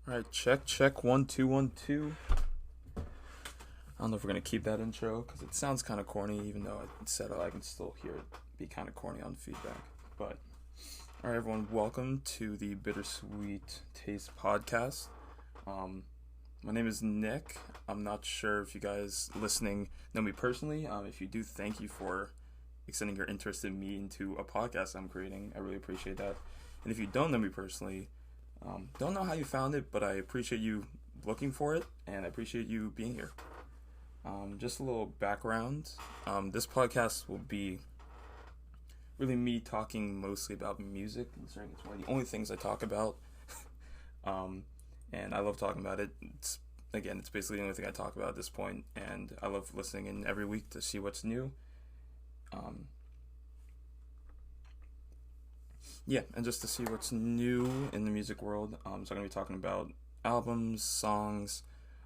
All right, check, 1 2 1 2. I don't know if we're gonna keep that intro because it sounds kind of corny, even though I said I can still hear it be kind of corny on feedback. But all right, everyone, welcome to the Bittersweet Taste podcast. Um, my name is Nick. I'm not sure if you guys listening know me personally. If you do, thank you for extending your interest in me into a podcast I'm creating. I really appreciate that. And if you don't know me personally, don't know how you found it, but I appreciate you looking for it, and I appreciate you being here. Just a little background. This podcast will be really me talking mostly about music, considering it's one of the only things I talk about. um, and I love talking about it. It's basically the only thing I talk about at this point, and I love listening in every week to see what's new. Um, yeah, and just to see what's new in the music world. So I'm gonna be talking about albums, songs.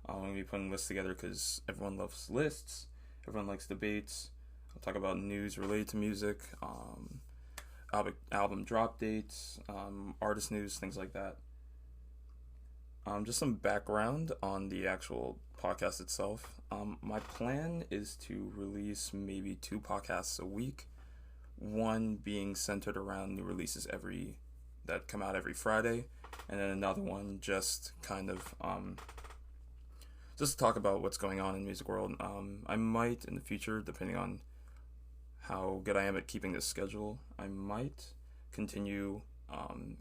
I'm gonna be putting lists together because everyone loves lists. Everyone likes debates. I'll talk about news related to music, album drop dates, artist news, things like that. Just some background on the actual podcast itself. My plan is to release maybe 2 podcasts a week. One being centered around new releases that come out every Friday, and then another one just kind of just to talk about what's going on in the music world. I might in the future, depending on how good I am at keeping this schedule, I might continue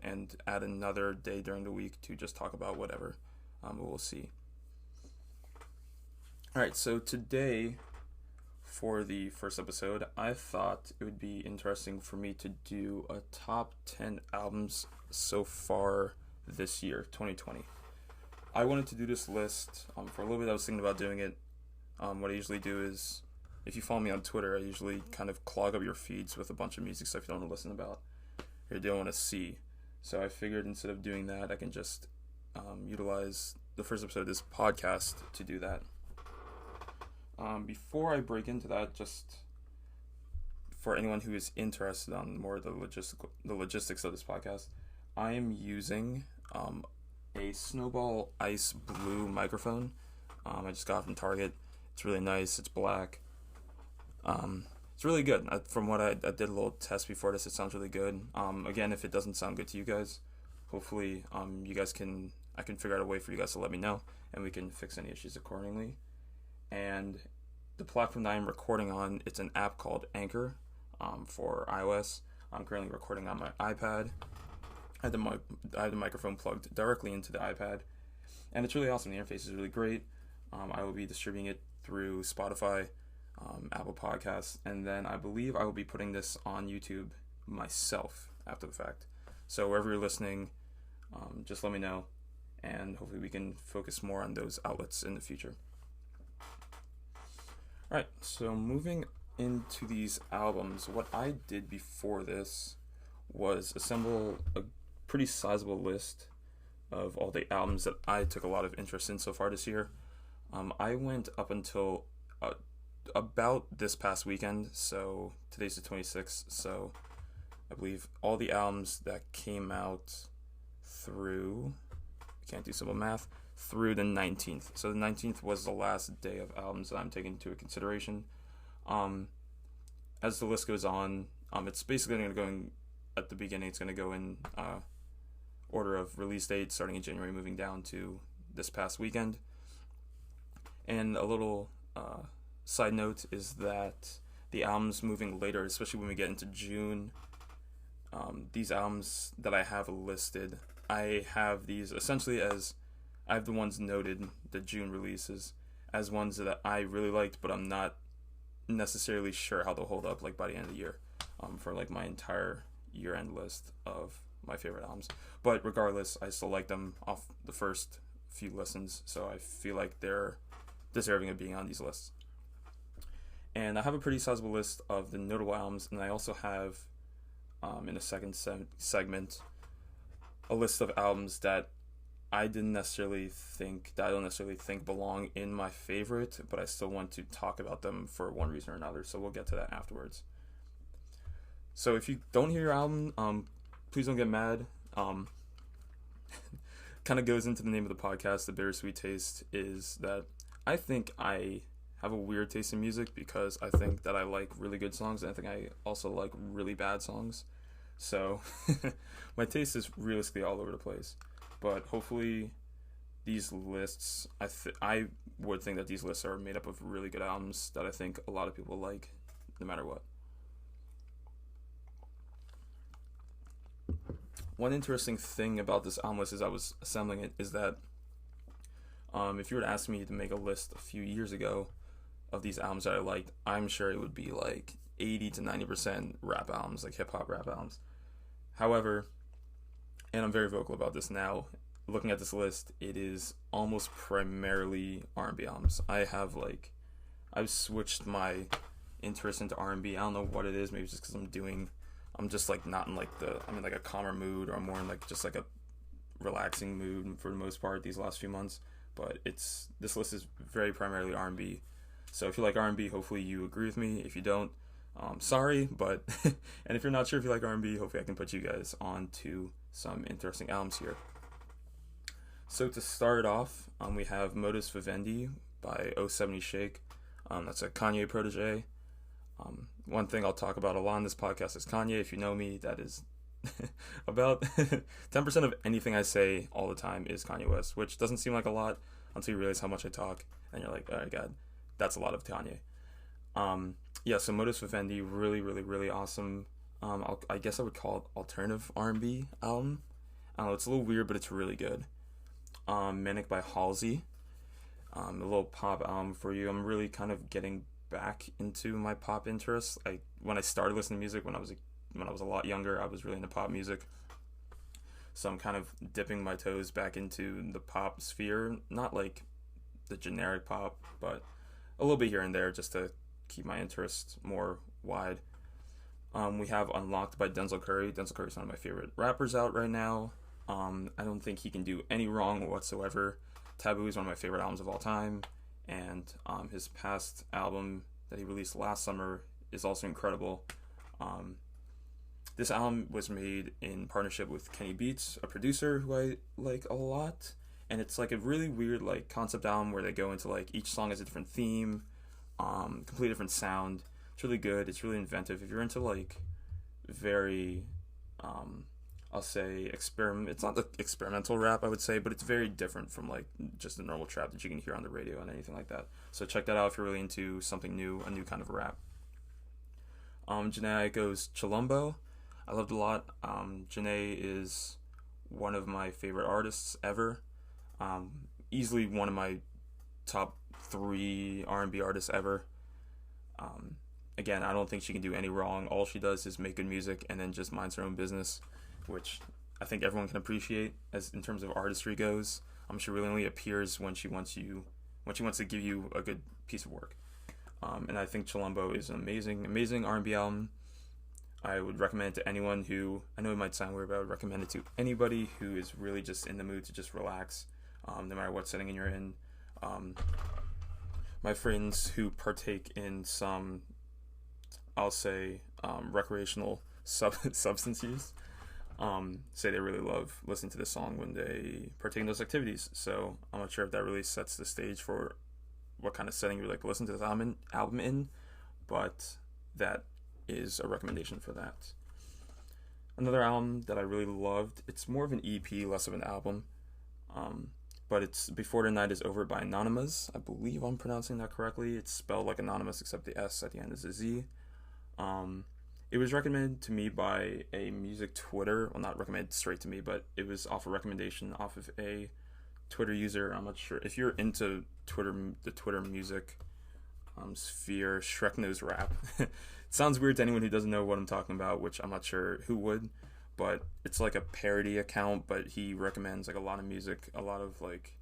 and add another day during the week to just talk about whatever. But we'll see. All right, so today for the first episode, I thought it would be interesting for me to do a top 10 albums so far this year, 2020. I wanted to do this list for a little bit. I was thinking about doing it. What I usually do is, if you follow me on Twitter, I usually kind of clog up your feeds with a bunch of music stuff you don't want to listen about or you don't want to see. So I figured instead of doing that, I can just utilize the first episode of this podcast to do that. Before I break into that, just for anyone who is interested on more of the logistics of this podcast, I am using a Snowball Ice Blue microphone. I just got it from Target. It's really nice. It's black. It's really good. From what I did a little test before this, it sounds really good. Again, if it doesn't sound good to you guys, hopefully I can figure out a way for you guys to let me know, and we can fix any issues accordingly. And the platform that I'm recording on, it's an app called Anchor for iOS. I'm currently recording on my iPad. I have the microphone plugged directly into the iPad, and it's really awesome. The interface is really great. I will be distributing it through Spotify, Apple Podcasts, and then I believe I will be putting this on YouTube myself after the fact. So wherever you're listening, just let me know, and hopefully we can focus more on those outlets in the future. Alright, so moving into these albums, what I did before this was assemble a pretty sizable list of all the albums that I took a lot of interest in so far this year. I went up until about this past weekend, so today's the 26th, so I believe all the albums that came out through, I can't do simple math, through the 19th. So the 19th was the last day of albums that I'm taking into consideration. As the list goes on, it's basically going to go in, at the beginning, it's going to go in order of release date, starting in January, moving down to this past weekend. And a little side note is that the albums moving later, especially when we get into June, these albums that I have listed, I have these essentially as, I have the ones noted, the June releases, as ones that I really liked, but I'm not necessarily sure how they'll hold up like by the end of the year, for like my entire year-end list of my favorite albums. But regardless, I still like them off the first few listens, so I feel like they're deserving of being on these lists. And I have a pretty sizable list of the notable albums, and I also have, in a second segment, a list of albums that I don't necessarily think belong in my favorite, but I still want to talk about them for one reason or another, so we'll get to that afterwards. So if you don't hear your album, please don't get mad. kind of goes into the name of the podcast, The Bittersweet Taste, is that I think I have a weird taste in music because I think that I like really good songs, and I think I also like really bad songs. So my taste is realistically all over the place. But hopefully these lists, I would think that these lists are made up of really good albums that I think a lot of people like, no matter what. One interesting thing about this album list as I was assembling it is that if you were to ask me to make a list a few years ago of these albums that I liked, I'm sure it would be like 80 to 90% rap albums, like hip-hop rap albums. However, and I'm very vocal about this now, looking at this list, it is almost primarily R&B albums. I've switched my interest into R&B. I don't know what it is, maybe just because I'm just like not in like I'm in like a calmer mood, or I'm more in like just like a relaxing mood for the most part these last few months. But this list is very primarily R&B. So if you like R&B, hopefully you agree with me. If you don't, sorry, but and if you're not sure if you like R&B, hopefully I can put you guys on to some interesting albums here. So to start off, we have Modus Vivendi by 070 Shake. That's a Kanye protege. One thing I'll talk about a lot on this podcast is Kanye. If you know me, that is about 10% of anything I say all the time is Kanye West, which doesn't seem like a lot until you realize how much I talk, and you're like, oh my god, that's a lot of Kanye. So Modus Vivendi, really, really, really awesome. I guess I would call it alternative R&B album. I don't know, it's a little weird, but it's really good. Manic by Halsey, a little pop album for you. I'm really kind of getting back into my pop interests. When I started listening to music when I was a lot younger, I was really into pop music. So I'm kind of dipping my toes back into the pop sphere, not like the generic pop, but a little bit here and there just to keep my interest more wide. We have Unlocked by Denzel Curry. Denzel Curry is one of my favorite rappers out right now. I don't think he can do any wrong whatsoever. Taboo is one of my favorite albums of all time, and his past album that he released last summer is also incredible. This album was made in partnership with Kenny Beats, a producer who I like a lot, and it's like a really weird like concept album where they go into like each song has a different theme, completely different sound. It's really good. It's really inventive. If you're into like very I'll say it's not the experimental rap I would say, but it's very different from like just the normal trap that you can hear on the radio and anything like that. So check that out if you're really into something new, a new kind of rap. Janae Aiko's Chilombo, I loved a lot. Janae is one of my favorite artists ever. Easily one of my top 3 R&B artists ever. Again, I don't think she can do any wrong. All she does is make good music and then just minds her own business, which I think everyone can appreciate as in terms of artistry goes. She really only appears when she wants to give you a good piece of work. And I think Chilombo is an amazing R&B album. I would recommend it to anyone who, I know it might sound weird, but I would recommend it to anybody who is really just in the mood to just relax, no matter what setting you're in. My friends who partake in some, I'll say, recreational substance use, say they really love listening to this song when they partake in those activities. So I'm not sure if that really sets the stage for what kind of setting you would like to listen to this album in, but that is a recommendation for that. Another album that I really loved, it's more of an EP, less of an album, but it's Before the Night Is Over by Anonymous. I believe I'm pronouncing that correctly. It's spelled like Anonymous except the S at the end is a Z. It was recommended to me by a music Twitter, well, not recommended straight to me, but it was off a recommendation off of a Twitter user. I'm not sure if you're into Twitter, the Twitter music sphere. Shrek Knows Rap. It sounds weird to anyone who doesn't know what I'm talking about, which I'm not sure who would, but it's like a parody account, but he recommends like a lot of music, a lot of like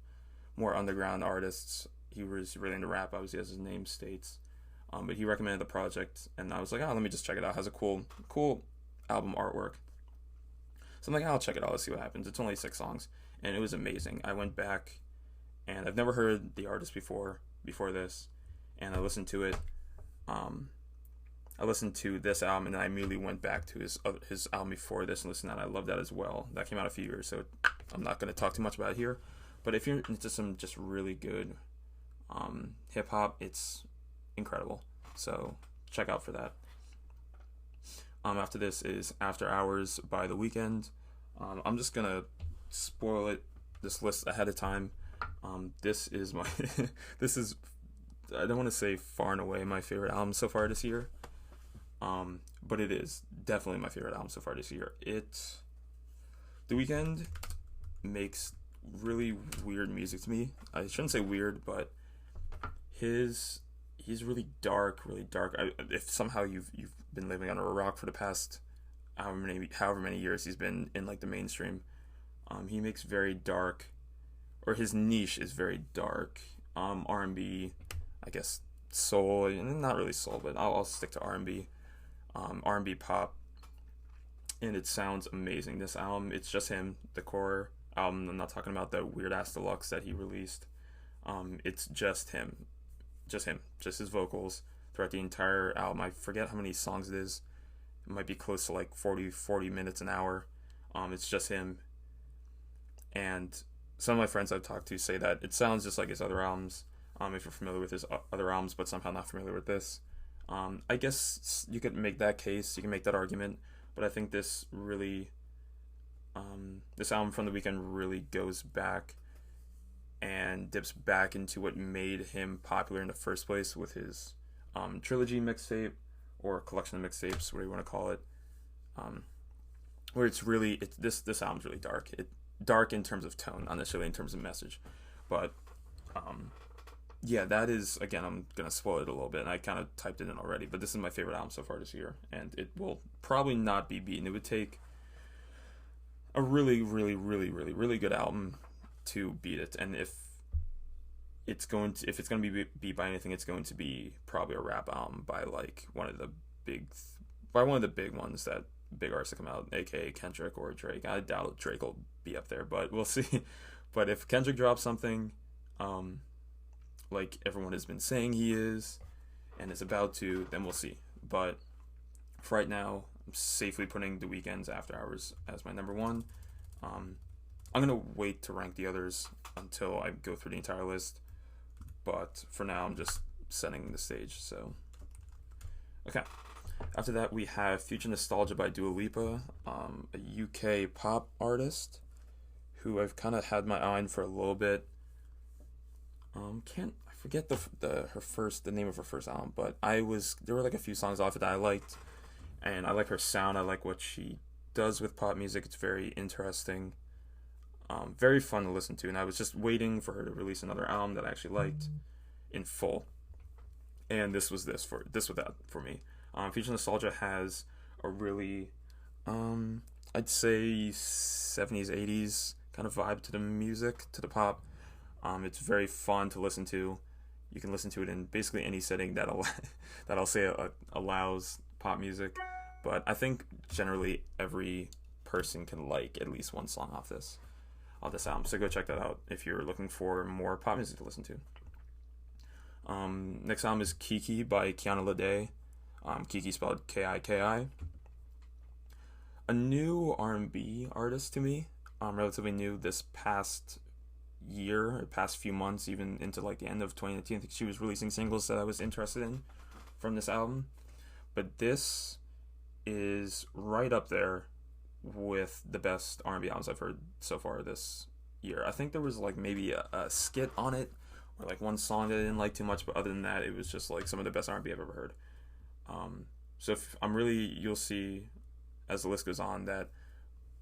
more underground artists. He was really into rap, obviously, as his name states. But he recommended the project, and I was like, let me just check it out. It has a cool album artwork. So I'm like, I'll check it out. Let's see what happens. It's only 6 songs, and it was amazing. I went back, and I've never heard the artist before this, and I listened to it. I I listened to this album and then I immediately went back to his album before this and listened to that. I love that as well. That came out a few years, so I'm not going to talk too much about it here. But if you're into some just really good hip hop, it's incredible. So check out for that. After this is After Hours by The Weeknd. I'm just gonna spoil this list ahead of time. This is my this is, I don't want to say far and away my favorite album so far this year. But it is definitely my favorite album so far this year. The Weeknd makes really weird music to me. I shouldn't say weird, but he's really dark, really dark. If somehow you've been living under a rock for the past however many years he's been in like the mainstream, he makes very dark, or his niche is very dark, R&B, I guess soul, and not really soul, but I'll stick to R&B, R&B pop, and it sounds amazing. This album, it's just him. The core album, I'm not talking about the weird ass deluxe that he released. It's just him, just his vocals throughout the entire album. I forget how many songs it is. It might be close to like 40 minutes, an hour. It's just him. And some of my friends I've talked to say that it sounds just like his other albums, if you're familiar with his other albums, but somehow not familiar with this. I guess you could make that case, you can make that argument, but I think this really, this album from The Weeknd really goes back and dips back into what made him popular in the first place with his trilogy mixtape, or collection of mixtapes, whatever you want to call it, where this album's really dark. Dark in terms of tone, not necessarily in terms of message, but yeah, that is, again, I'm gonna spoil it a little bit, and I kind of typed it in already, but this is my favorite album so far this year, and it will probably not be beaten. It would take a really, really, really, really, really good album to beat it, and if it's going to be beat by anything, it's going to be probably a rap album by like one of the big ones, that big artists that come out, aka Kendrick or Drake. I doubt Drake will be up there, but we'll see. But if Kendrick drops something, like everyone has been saying he is, and is about to, then we'll see. But for right now, I'm safely putting The Weeknd's After Hours as my number one. I'm gonna wait to rank the others until I go through the entire list, but for now I'm just setting the stage. So okay, after that we have Future Nostalgia by Dua Lipa, a UK pop artist who I've kind of had my eye on for a little bit. I forget the name of her first album, but there were like a few songs off it that I liked, and I like her sound. I like what she does with pop music. It's very interesting, very fun to listen to, and I was just waiting for her to release another album that I actually liked in full, and this was that for me. Future Nostalgia has a really, I'd say 70s, 80s kind of vibe to the music, to the pop. It's very fun to listen to. You can listen to it in basically any setting that I'll say allows pop music. But I think generally every person can like at least one song off this album. So go check that out if you're looking for more pop music to listen to. Next album is Kiki by Kiana Lede. Kiki spelled Kiki. A new R&B artist to me. Relatively new this past few months, even into like the end of 2019. I think she was releasing singles that I was interested in from this album. But this is right up there with the best R&B albums I've heard so far this year. I think there was like maybe a skit on it, or like one song that I didn't like too much, but other than that, it was just like some of the best R&B I've ever heard. So you'll see as the list goes on that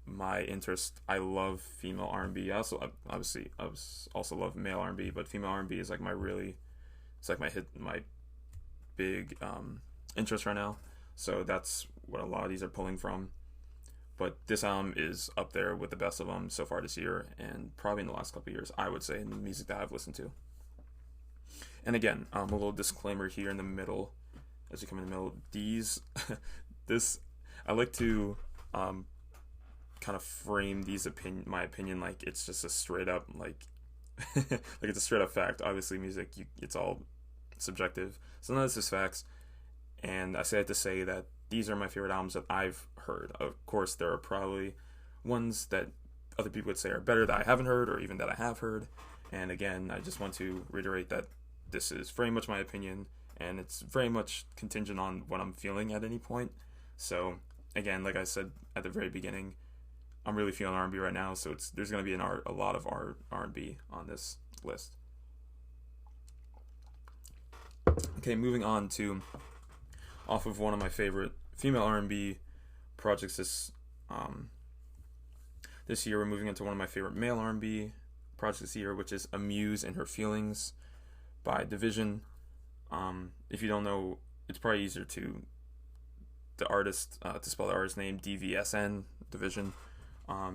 my interest, I love female R&B. I also love male R&B, but female R&B is like my big interest right now. So that's what a lot of these are pulling from. But this album is up there with the best of them so far this year, and probably in the last couple of years, I would say, in the music that I've listened to. And again, a little disclaimer here in the middle, as you come in the middle, I like to kind of frame my opinion like it's just a straight up like like it's a straight up fact. Obviously music, it's all subjective, so none of this is facts, And I say that to say that these are my favorite albums that I've heard. Of course, there are probably ones that other people would say are better that I haven't heard, or even that I have heard. And again, I just want to reiterate that this is very much my opinion, and it's very much contingent on what I'm feeling at any point. So again, like I said at the very beginning, I'm really feeling R&B right now, so there's going to be a lot of R&B on this list. Okay, moving on to off of one of my favorite female R&B projects this year. We're moving into one of my favorite male R&B projects this year, which is Amuse and Her Feelings by Division. If you don't know, it's probably easier to spell the artist name, DVSN, Division.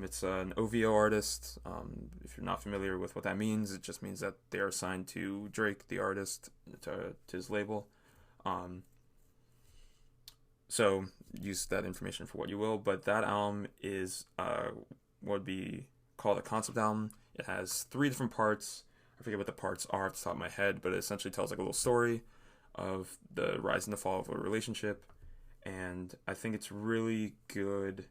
It's an OVO artist. If you're not familiar with what that means, it just means that they are signed to Drake, the artist, to his label. So use that information for what you will. But that album is what would be called a concept album. It has 3 different parts. I forget what the parts are off the top of my head, but it essentially tells like a little story of the rise and the fall of a relationship. And I think it's really good,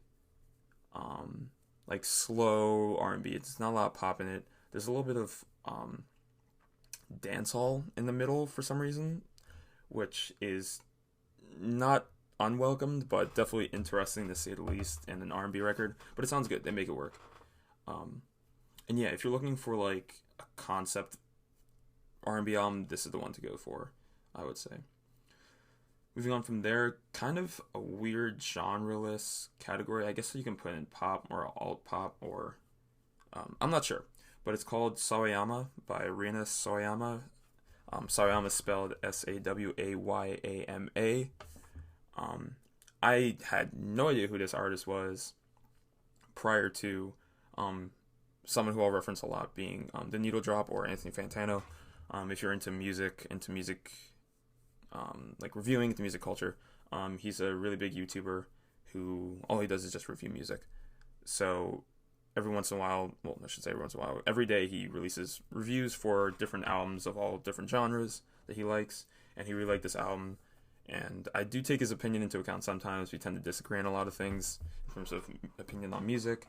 like slow R&B. It's not a lot of pop in it. There's a little bit of dancehall in the middle for some reason, which is not unwelcomed, but definitely interesting to say the least in an R&B record. But it sounds good. They make it work. And yeah, if you're looking for like a concept R&B album, this is the one to go for, I would say. Moving on from there, kind of a weird genre-less category. I guess you can put in pop or alt pop, or I'm not sure, but it's called Sawayama by Rina Sawayama. Sawayama is spelled Sawayama. I had no idea who this artist was prior to someone who I'll reference a lot being The Needle Drop or Anthony Fantano. If you're into music, like reviewing the music culture, he's a really big YouTuber who all he does is just review music. So every once in a while, well, I should say every once in a while, every day he releases reviews for different albums of all different genres that he likes, and he really liked this album. And I do take his opinion into account sometimes. We tend to disagree on a lot of things in terms of opinion on music,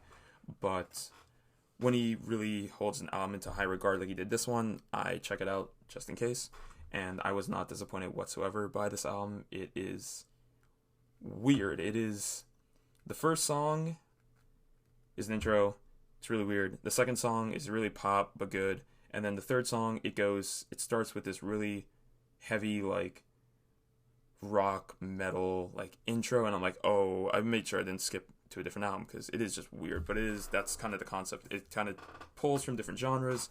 but when he really holds an album into high regard like he did this one, I check it out just in case. And I was not disappointed whatsoever by this album. It is weird. The first song is an intro. It's really weird. The second song is really pop, but good. And then the third song, it starts with this really heavy, like, rock, metal, like, intro. And I'm like, oh, I made sure I didn't skip to a different album because it is just weird. But that's kind of the concept. It kind of pulls from different genres,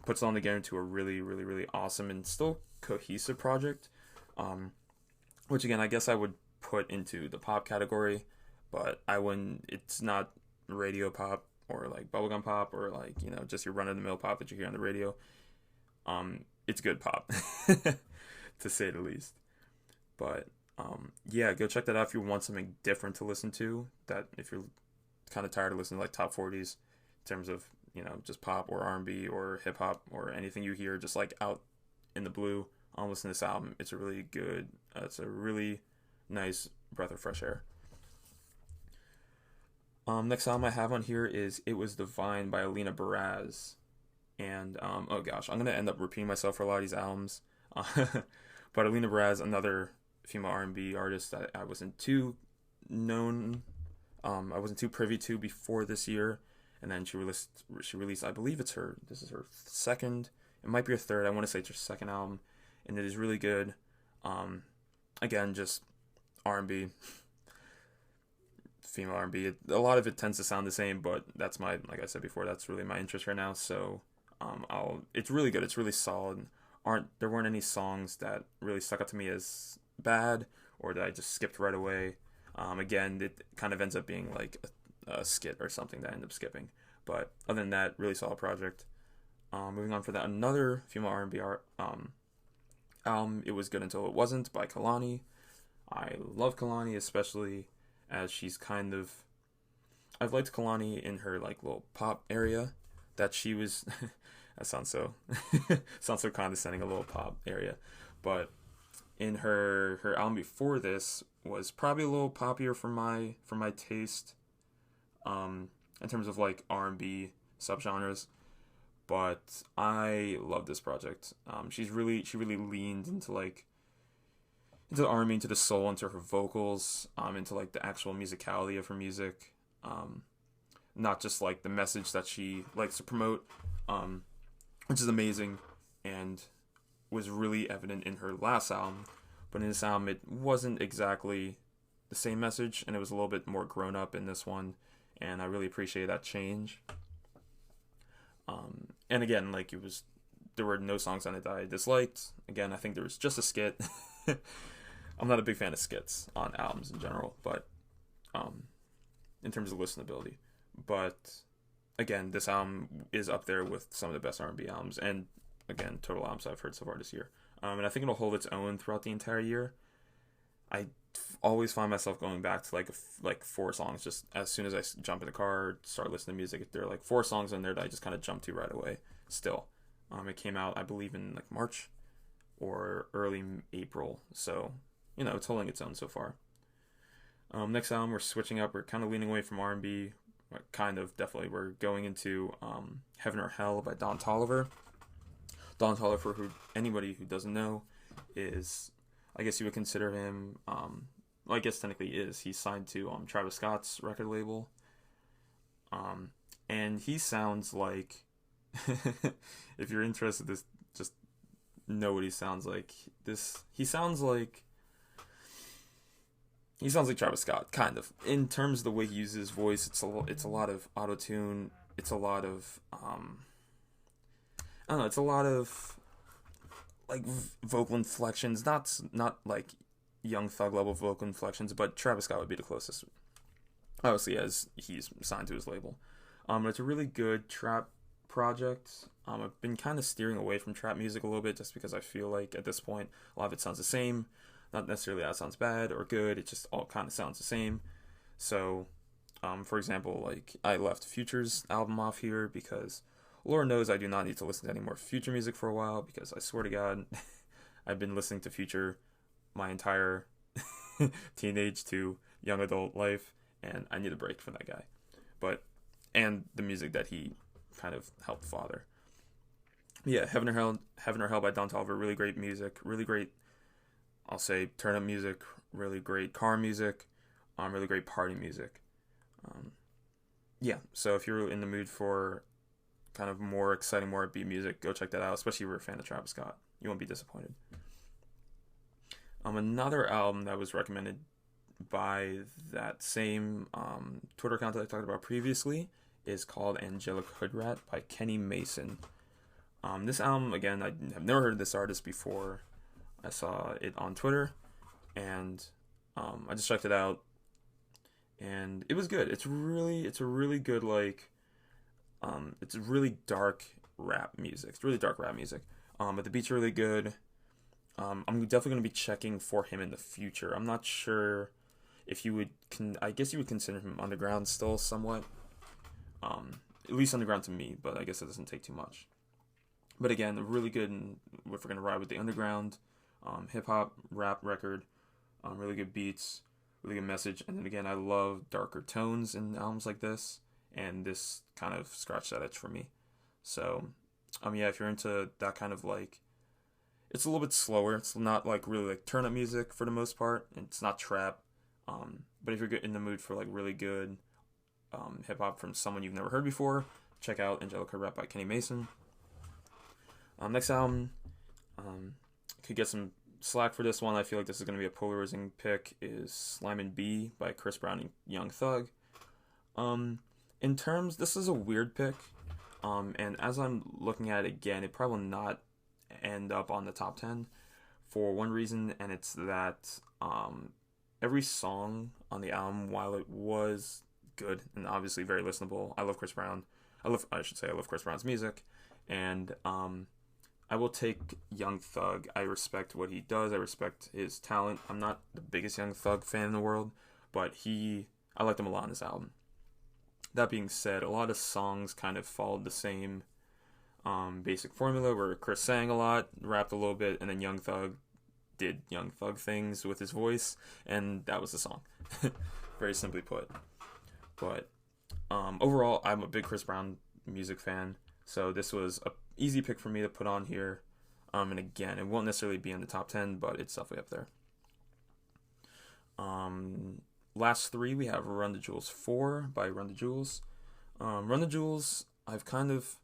puts it all together into a really, really, really awesome and still cohesive project, which again I guess I would put into the pop category, but I wouldn't. It's not radio pop or like bubblegum pop or like, you know, just your run-of-the-mill pop that you hear on the radio. It's good pop to say the least. But yeah, go check that out if you want something different to listen to. That if you're kind of tired of listening to like top 40s in terms of, you know, just pop or R&B or hip hop or anything you hear just like out in the blue, listen to this album. It's a really good, it's a really nice breath of fresh air. Next album I have on here is It Was Divine by Alina Baraz. And, oh gosh, I'm going to end up repeating myself for a lot of these albums. But Alina Baraz, another female R&B artist that I wasn't too I wasn't too privy to before this year. And then she released, I believe this is her second, it might be her third, I want to say it's her second album, and it is really good. Again, just R&B, female R&B. A lot of it tends to sound the same, but that's like I said before, that's really my interest right now. So, it's really good. It's really solid. There weren't any songs that really stuck out to me as bad or that I just skipped right away. Again, it kind of ends up being like a skit or something that I end up skipping. But other than that, really solid project. Moving on for that, another female R&B album, It Was Good Until It Wasn't by Kalani. I love Kalani, especially as she's kind of... I've liked Kalani in her like little pop area that she was... that sounds so condescending, a little pop area. But in her album before this was probably a little poppier for my taste, in terms of like R&B subgenres. But I love this project. She really leaned into the R&B, into the soul, into her vocals, into like the actual musicality of her music, not just like the message that she likes to promote, which is amazing, and was really evident in her last album. But in this album, it wasn't exactly the same message, and it was a little bit more grown up in this one, and I really appreciate that change. And again, like there were no songs on it that I disliked. Again, I think there was just a skit. I'm not a big fan of skits on albums in general, but in terms of listenability. But again, this album is up there with some of the best R&B albums, and again, total albums I've heard so far this year. And I think it'll hold its own throughout the entire year. I always find myself going back to like 4 songs just as soon as I jump in the car, start listening to music. There are like 4 songs in there that I just kind of jump to right away. Still, it came out, I believe, in like March or early April, so it's holding its own so far. Next album, we're switching up. We're kind of leaning away from R&B. Definitely. We're going into Heaven or Hell by Don Toliver. Don Toliver, who anybody who doesn't know, is, I guess you would consider him, I guess technically is. He's signed to Travis Scott's record label. And he sounds like, if you're interested, just know what he sounds like. He sounds like Travis Scott, kind of. In terms of the way he uses his voice, it's a lot of auto-tune. It's a lot of, I don't know, it's a lot of like vocal inflections, not like Young Thug level vocal inflections, but Travis Scott would be the closest, obviously, as he's signed to his label. But it's a really good trap project. I've been kind of steering away from trap music a little bit just because I feel like at this point a lot of it sounds the same. Not necessarily that it sounds bad or good, it just all kind of sounds the same. So, for example, like I left Future's album off here because Lord knows I do not need to listen to any more Future music for a while, because I swear to God, I've been listening to Future my entire teenage to young adult life, and I need a break from that guy. And the music that he kind of helped father. Yeah, Heaven or Hell by Don Toliver, really great music, really great, I'll say, turn up music, really great car music, really great party music. So if you're in the mood for kind of more exciting, more upbeat music, go check that out, especially if you're a fan of Travis Scott. You won't be disappointed. Another album that was recommended by that same Twitter account that I talked about previously is called Angelic Hoodrat by Kenny Mason. This album, again, I have never heard of this artist before. I saw it on Twitter, and I just checked it out, and it was good. It's a really good, like, it's really dark rap music. It's really dark rap music. But the beats are really good. I'm definitely going to be checking for him in the future. I'm not sure if you would, I guess you would consider him underground still somewhat. At least underground to me, but I guess it doesn't take too much. But again, really good, and if we're going to ride with the underground, hip-hop, rap record, really good beats, really good message. And then again, I love darker tones in albums like this, and this kind of scratched that itch for me. So, if you're into that kind of like, it's a little bit slower. It's not like really like turn up music for the most part. It's not trap. But if you're in the mood for like really good hip hop from someone you've never heard before, check out Angelica Rap by Kenny Mason. Next album, could get some slack for this one. I feel like this is going to be a polarizing pick. Is Slime and B by Chris Brown and Young Thug. This is a weird pick. And as I'm looking at it again, it probably will not end up on the top 10 for one reason, and it's that every song on the album, while it was good and obviously very listenable, I love Chris Brown. I love Chris Brown's music, and I will take Young Thug. I respect what he does. I respect his talent. I'm not the biggest Young Thug fan in the world, but I liked him a lot on this album. That being said, a lot of songs kind of followed the same basic formula, where Chris sang a lot, rapped a little bit, and then Young Thug did Young Thug things with his voice, and that was the song. Very simply put. But overall, I'm a big Chris Brown music fan, so this was a easy pick for me to put on here. And again, it won't necessarily be in the top 10, but it's definitely up there. Last three, we have Run the Jewels 4 by Run the Jewels. Run the Jewels, I've kind of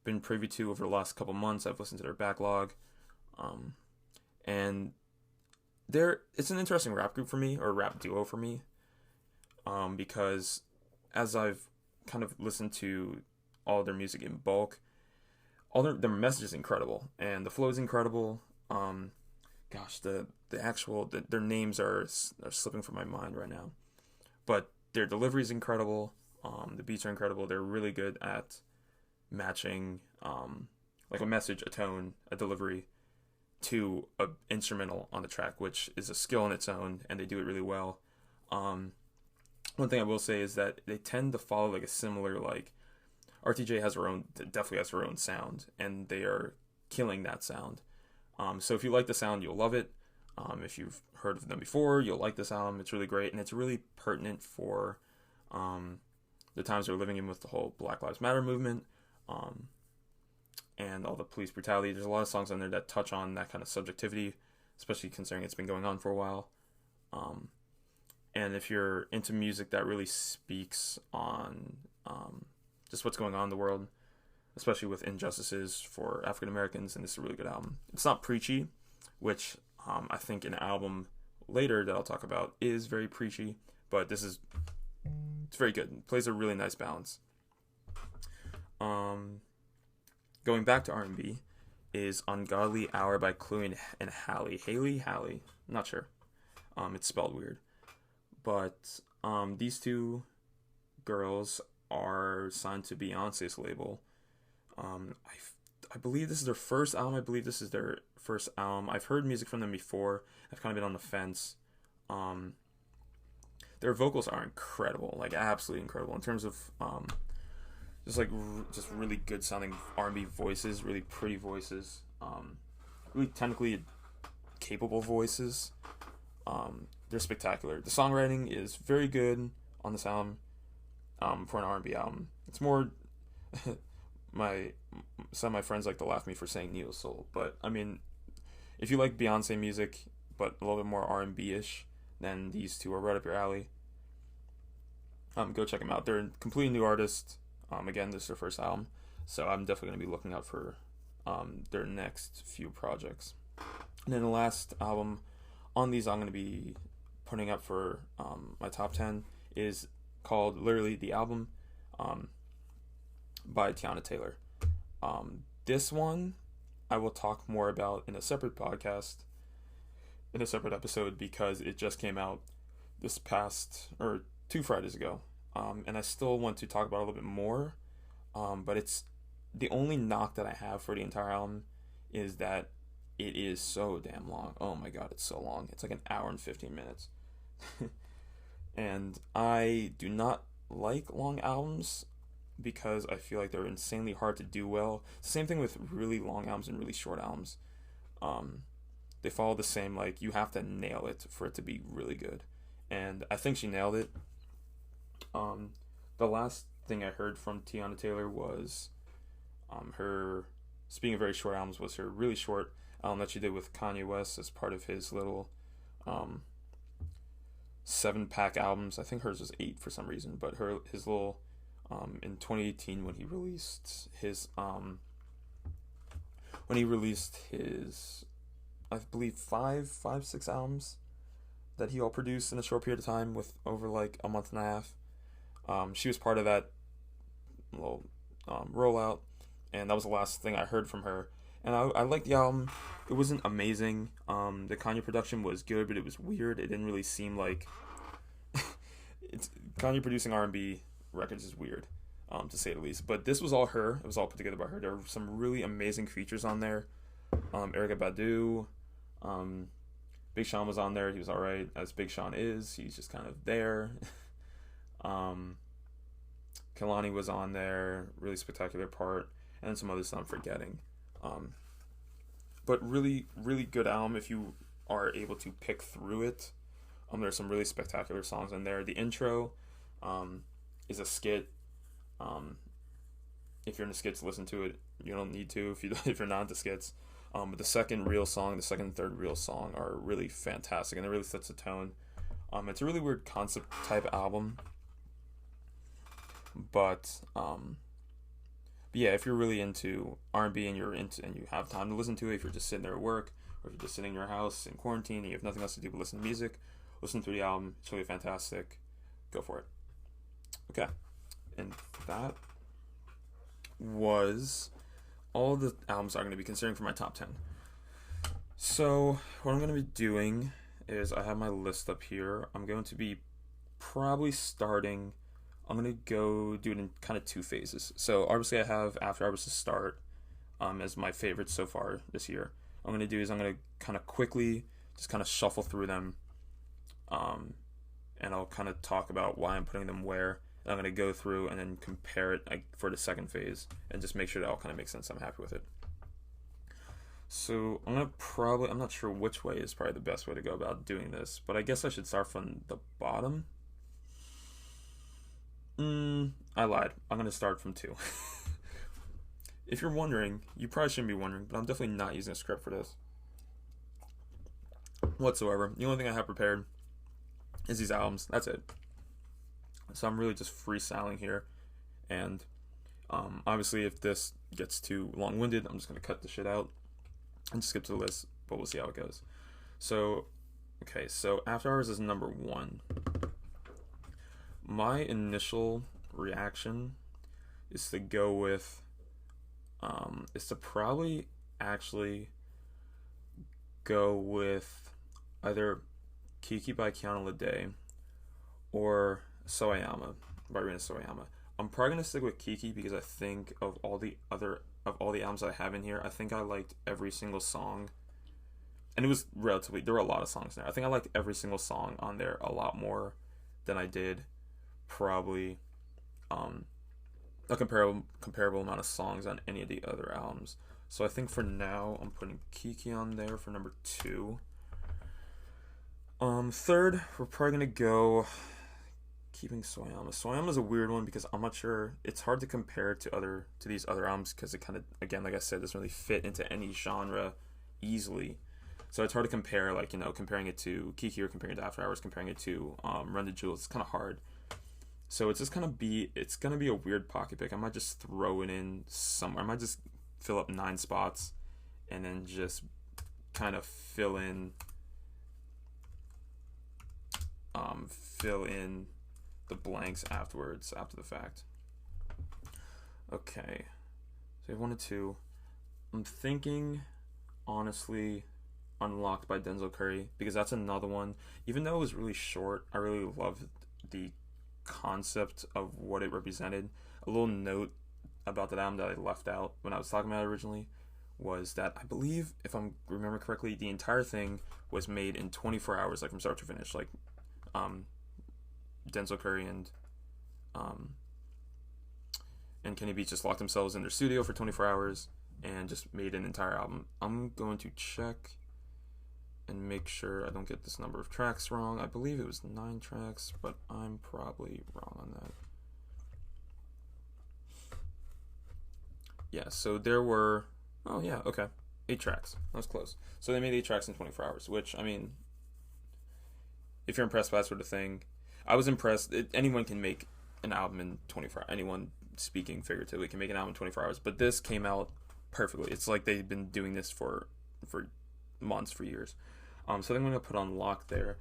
been privy to over the last couple months. I've listened to their backlog. And it's an interesting rap group for me, or rap duo for me. Because as I've kind of listened to all their music in bulk, all their message is incredible, and the flow is incredible. Their names are slipping from my mind right now, but their delivery is incredible. The beats are incredible. They're really good at matching like a message, a tone, a delivery to a instrumental on the track, which is a skill in its own, and they do it really well. One thing I will say is that they tend to follow like a similar, like, RTJ definitely has her own sound, and they are killing that sound. So if you like the sound, you'll love it. If you've heard of them before, you'll like this album. It's really great, and it's really pertinent for the times we're living in with the whole Black Lives Matter movement, and all the police brutality. There's a lot of songs on there that touch on that kind of subjectivity, especially considering it's been going on for a while. And if you're into music that really speaks on just what's going on in the world, especially with injustices for African Americans, and this is a really good album. It's not preachy, which I think an album later that I'll talk about is very preachy, but it's very good. It plays a really nice balance. Going back to R&B is Ungodly Hour by Chloe and Halle. Haley? Not sure. It's spelled weird. But these two girls are signed to Beyonce's label. I believe this is their first album. I've heard music from them before. I've kind of been on the fence. Their vocals are incredible, like absolutely incredible in terms of just really good sounding R&B voices, really pretty voices, really technically capable voices. They're spectacular. The songwriting is very good on this album. For an R&B album, it's more some of my friends like to laugh at me for saying neo soul, but I mean, if you like Beyonce music but a little bit more R&B-ish, then these two are right up your alley. Go check them out. They're a completely new artist. Again, this is their first album, so I'm definitely going to be looking out for their next few projects. And then the last album on these I'm going to be putting up for my top 10 is called literally The Album by Tiana Taylor. This one I will talk more about in a separate podcast, in a separate episode, because it just came out this past, or 2 Fridays ago, and I still want to talk about it a little bit more, but it's the only knock that I have for the entire album is that it is so damn long. Oh my god, it's so long. It's like an hour and 15 minutes. And I do not like long albums because I feel like they're insanely hard to do well. Same thing with really long albums and really short albums. They follow the same, like, you have to nail it for it to be really good. And I think she nailed it. The last thing I heard from Tiana Taylor was her, speaking of very short albums, was her really short album that she did with Kanye West as part of his little 7-pack albums. I think hers was 8 for some reason, but his little in 2018 when he released his I believe 6 albums that he all produced in a short period of time with over like a month and a half. She was part of that little rollout, and that was the last thing I heard from her. And I liked the album. It wasn't amazing. The Kanye production was good, but it was weird. It didn't really seem like Kanye producing R&B records is weird, to say the least. But this was all her. It was all put together by her. There were some really amazing features on there. Erykah Badu, Big Sean was on there. He was alright, as Big Sean is. He's just kind of there. Kehlani was on there, really spectacular part, and then some others that I'm forgetting. But really, really good album. If you are able to pick through it, there's some really spectacular songs in there. The intro is a skit. If you're into skits, listen to it. You don't need to if you're not into skits. But the second and third real song are really fantastic, and it really sets the tone. It's a really weird concept type album, but yeah, if you're really into R&B and you have time to listen to it, if you're just sitting there at work, or if you're just sitting in your house in quarantine and you have nothing else to do but listen to music, listen to the album. It's really fantastic. Go for it. Okay, and that was all the albums I'm going to be considering for my top 10. So what I'm going to be doing is I have my list up here. I'm going to be probably starting. I'm going to go do it in kind of two phases. So obviously I have After Hours to start as my favorites so far this year. What I'm going to do is I'm going to kind of quickly just kind of shuffle through them, and I'll kind of talk about why I'm putting them where. And I'm going to go through and then compare it for the second phase and just make sure that all kind of makes sense. I'm happy with it. So I'm not sure which way is probably the best way to go about doing this, but I guess I should start from the bottom. I lied. I'm going to start from 2. If you're wondering, you probably shouldn't be wondering, but I'm definitely not using a script for this whatsoever. The only thing I have prepared is these albums. That's it. So I'm really just freestyling here, and obviously if this gets too long-winded, I'm just going to cut the shit out and skip to the list, but we'll see how it goes. So, okay, so After Hours is number 1. My initial reaction is to go with, is to probably actually go with either Kiki by Kiana Lede or Soayama by Rina Soayama. I'm probably gonna stick with Kiki because I think of all the albums I have in here, I think I liked every single song, and it was there were a lot of songs there. I think I liked every single song on there a lot more than I did probably a comparable amount of songs on any of the other albums. So I think for now I'm putting Kiki on there for number 2. Third, we're probably gonna go keeping Soyama. Soyama's a weird one because I'm not sure. It's hard to compare it to these other albums because it kind of, again, like I said, doesn't really fit into any genre easily. So it's hard to compare, like, comparing it to Kiki or comparing it to After Hours, comparing it to Run the Jewels. It's kind of hard. So it's gonna be a weird pocket pick. I might just throw it in somewhere. I might just fill up 9 spots and then just kind of fill in the blanks afterwards, after the fact. Okay, so we have 1 and 2. I'm thinking, honestly, Unlocked by Denzel Curry, because that's another one. Even though it was really short, I really loved the concept of what it represented. A little note about that album that I left out when I was talking about it originally was that I believe, if I remember correctly, the entire thing was made in 24 hours, like from start to finish. Like, Denzel Curry and Kenny Beats just locked themselves in their studio for 24 hours and just made an entire album. I'm going to check and make sure I don't get this number of tracks wrong. I believe it was 9 tracks, but I'm probably wrong on that. Yeah, so there were, 8 tracks. That was close. So they made 8 tracks in 24 hours, which, I mean, if you're impressed by that sort of thing, I was impressed. Anyone can make an album in 24 hours. Anyone, speaking figuratively, can make an album in 24 hours. But this came out perfectly. It's like they've been doing this for months, for years. So I think I'm going to put Unlocked there.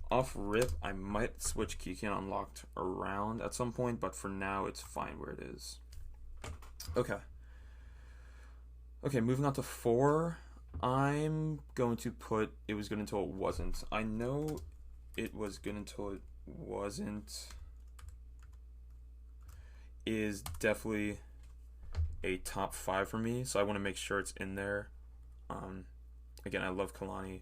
Off rip, I might switch Kiki and Unlocked around at some point, but for now, it's fine where it is. Okay, moving on to 4. I'm going to put It Was Good Until It Wasn't. I know It Was Good Until It Wasn't is definitely a top 5 for me, so I want to make sure it's in there. Again, I love Kalani,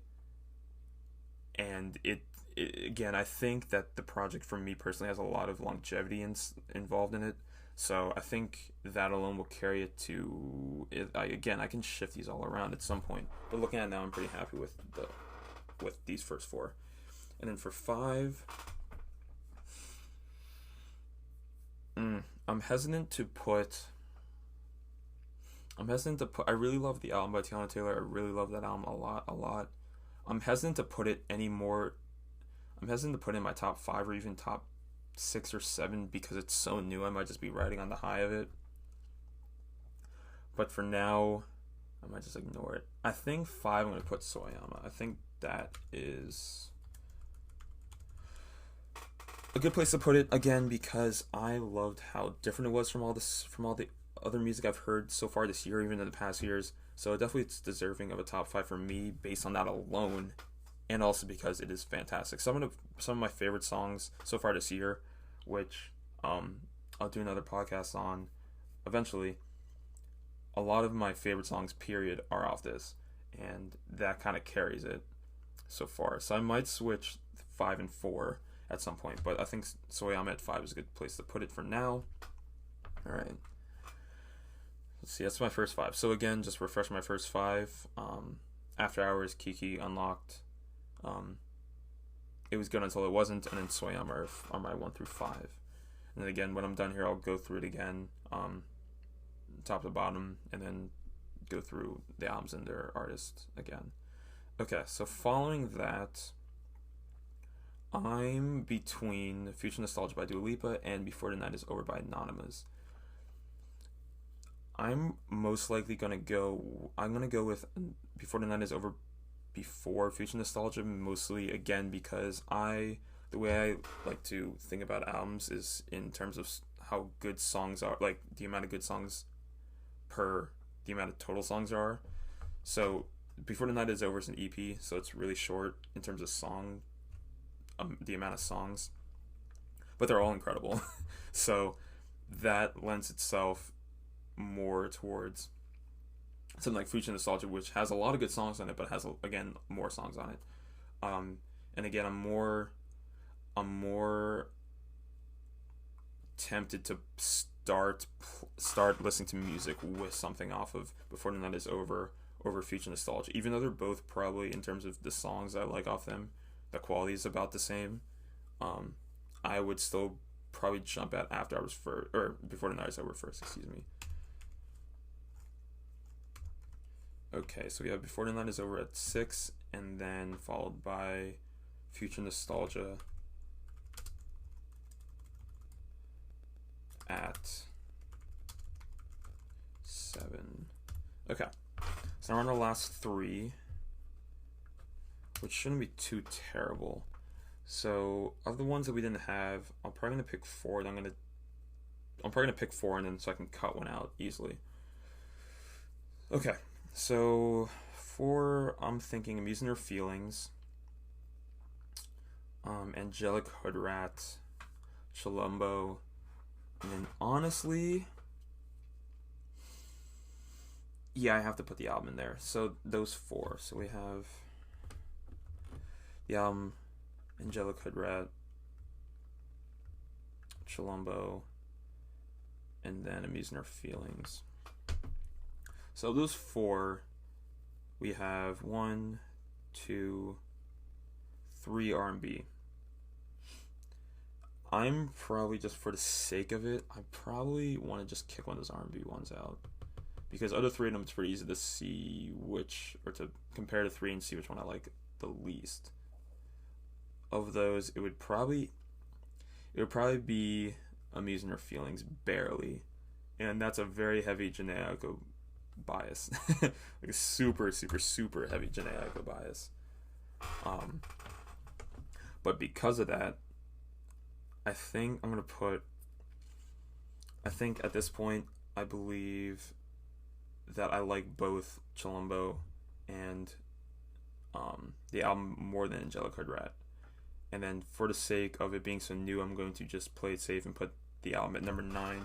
and it again, I think that the project for me personally has a lot of longevity involved in it. So I think that alone will carry it to it. I can shift these all around at some point, but looking at it now, I'm pretty happy with with these first 4. And then for 5, I'm hesitant to put. I really love the album by Tiana Taylor. I really love that album a lot. I'm hesitant to put it anymore. I'm hesitant to put it in my top 5 or even top 6 or 7 because it's so new. I might just be riding on the high of it. But for now, I might just ignore it. I think 5, I'm going to put Soyama. I think that is a good place to put it, again, because I loved how different it was from all the other music I've heard so far this year, even in the past years. So definitely it's deserving of a top 5 for me based on that alone, and also because it is fantastic. Some of my favorite songs so far this year, which I'll do another podcast on eventually. A lot of my favorite songs, period, are off this, and that kind of carries it so far. So I might switch 5 and 4 at some point, but I think Soyama at 5 is a good place to put it for now. All right. Let's see, that's my first 5. So again, just refresh my first 5. After Hours, Kiki, Unlocked. It was good until it wasn't, and then Soyama are my 1 through 5. And then again, when I'm done here, I'll go through it again, top to bottom, and then go through the albums and their artists again. Okay, so following that, I'm between Future Nostalgia by Dua Lipa and Before the Night is Over by Anonymous. I'm most likely gonna go with Before the Night is Over before Future Nostalgia, mostly again because the way I like to think about albums is in terms of how good songs are, like the amount of good songs per the amount of total songs there are. So Before the Night is Over is an EP, so it's really short in terms of the amount of songs, but they're all incredible. So that lends itself more towards something like Future Nostalgia, which has a lot of good songs on it, but has again more songs on it. And again, I'm more tempted to start listening to music with something off of Before the Night is Over Future Nostalgia, even though they're both probably, in terms of the songs I like off them, the quality is about the same. I would still probably jump at After Hours first, or Before the Night is Over first, excuse me. Okay, so we have Before the Night is Over at 6, and then followed by Future Nostalgia at 7. Okay, so now we're on the last 3, which shouldn't be too terrible. So of the ones that we didn't have, I'm probably gonna pick 4. And I'm probably gonna pick 4, and then so I can cut one out easily. Okay, so 4, I'm thinking Amusing Her Feelings, Angelic Hoodrat, Chilumbo, and then honestly, yeah, I have to put the album in there. So those 4. So we have the album Angelic Hoodrat, Chilumbo, and then Amusing Her Feelings. So those 4, we have 1, 2, 3 R&B. I'm probably, just for the sake of it, I probably want to just kick one of those R&B ones out, because other 3 of them, it's pretty easy to see to compare to 3 and see which one I like the least. Of those, it would probably be Amusing Her Feelings, barely, and that's a very heavy Jhené Aiko bias, like a super heavy Jhené Aiko bias. But because of that, I think at this point, I believe that I like both Chilumbo and the album more than Angelic Hoodrat. And then for the sake of it being so new, I'm going to just play it safe and put the album at number 9.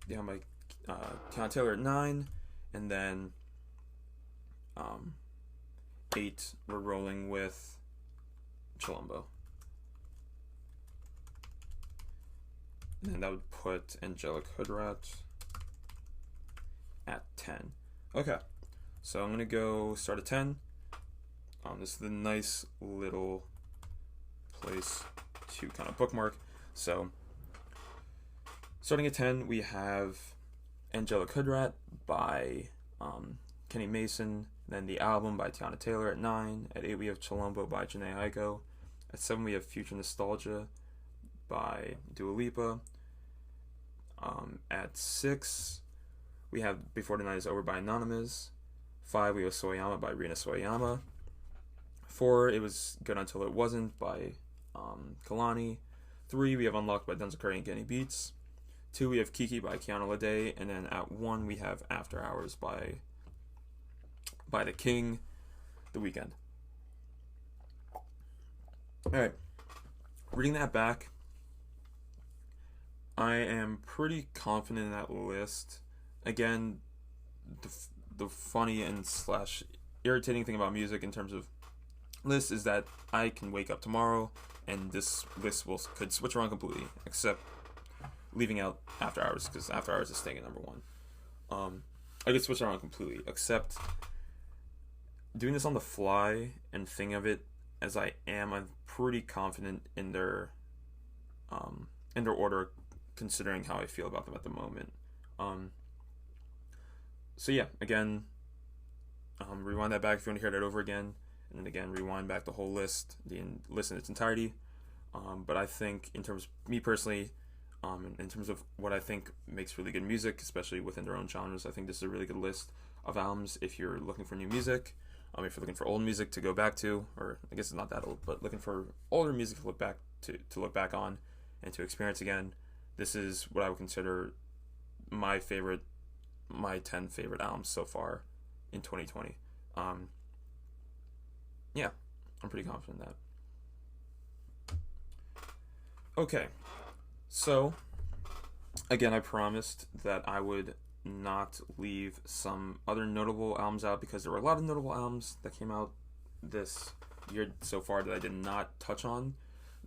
The album by Tiana Taylor at 9, and then 8, we're rolling with Chilumbo. And then that would put Angelic Hoodrat at 10. Okay, so I'm going to go start at 10. This is a nice little place to kind of bookmark. So, starting at 10, we have Angelic Hoodrat by Kenny Mason. Then The Album by Tiana Taylor at 9. At 8, we have Chilombo by Janae Aiko. At 7, we have Future Nostalgia by Dua Lipa. At 6, we have Before the Night Is Over by Anonymous. 5, we have Soyama by Rina Soyama. 4, It Was Good Until It Wasn't by Kalani. 3, we have Unlocked by Denzel Curry and Kenny Beats. 2, we have Kiki by Kiana Lede. And then at 1, we have After Hours by The King, The Weeknd. Alright, reading that back, I am pretty confident in that list. Again, the funny and slash irritating thing about music in terms of list is that I can wake up tomorrow and this list could switch around completely, except leaving out After Hours, because After Hours is staying at number 1. I could switch around completely, except doing this on the fly and think of it as I am, I'm pretty confident in their order, considering how I feel about them at the moment. So yeah, again, rewind that back if you want to hear that over again, and then again rewind back the whole list, list in its entirety. But I think in terms of me personally, in terms of what I think makes really good music, especially within their own genres, I think this is a really good list of albums if you're looking for new music. If you're looking for old music to go back to, or I guess it's not that old, but looking for older music to look back on and to experience again, this is what I would consider my 10 favorite albums so far in 2020. Yeah, I'm pretty confident in that. Okay, so again, I promised that I would not leave some other notable albums out, because there were a lot of notable albums that came out this year so far that I did not touch on,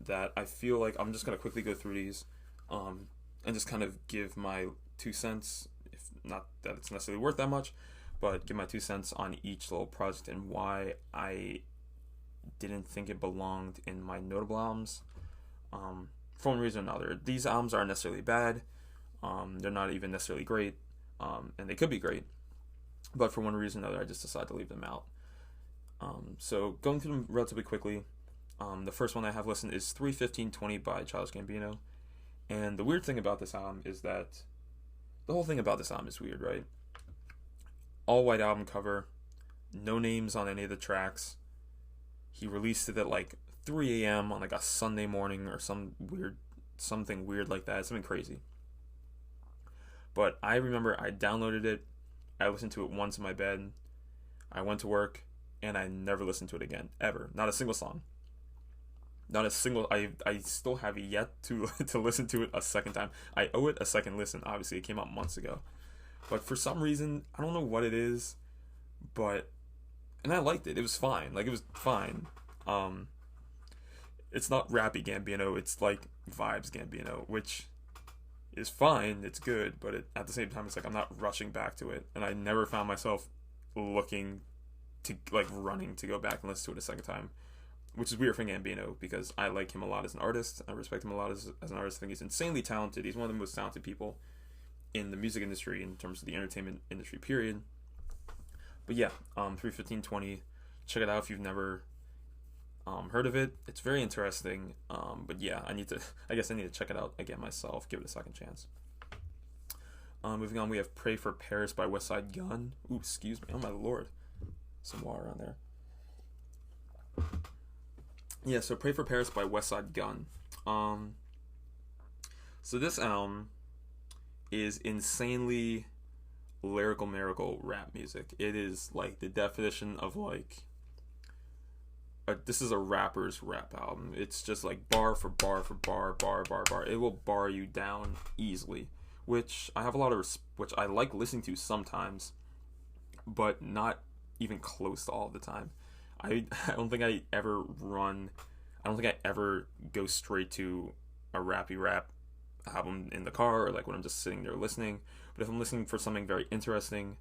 that I feel like I'm just going to quickly go through these and just kind of give my 2 cents, if not that it's necessarily worth that much, but give my 2 cents on each little project and why I didn't think it belonged in my notable albums. For one reason or another, these albums aren't necessarily bad, they're not even necessarily great, and they could be great, but for one reason or another, I just decided to leave them out. So going through them relatively quickly, the first one I have listed is 3:15:20 by Childish Gambino, and the weird thing about this album is that the whole thing about this album is weird, right? All white album cover, no names on any of the tracks. He released it at like 3 a.m. on like a Sunday morning or something weird like that, something crazy. But I remember I downloaded it, I listened to it once in my bed, I went to work, and I never listened to it again, ever. Not a single song. Not a single, I still have yet to listen to it a second time. I owe it a second listen, obviously, it came out months ago. But for some reason, I don't know what it is, and I liked it, it was fine, it was fine. It's not rappy Gambino, it's like vibes Gambino, which is fine, it's good, but at the same time, it's like I'm not rushing back to it, and I never found myself looking to, running to go back and listen to it a second time, which is weird for Gambino, because I like him a lot as an artist, I respect him a lot as an artist, I think he's insanely talented, he's one of the most talented people in the music industry, in terms of the entertainment industry, period. But yeah, 3:15:20, check it out if you've never heard of it. It's very interesting, but yeah, I need to check it out again myself, give it a second chance. Moving on, we have Pray for Paris by Westside Gunn. Ooh, excuse me, oh my lord, some water on there. Yeah, so Pray for Paris by Westside Gunn. So this album is insanely lyrical miracle rap music. It is like the definition of this is a rapper's rap album. It's just like bar for bar for bar, bar, bar, bar. It will bar you down easily, which I have a lot of which I like listening to sometimes, but not even close to all the time. I don't think I ever go straight to a rappy rap album in the car, or when I'm just sitting there listening. But if I'm listening for something very interesting,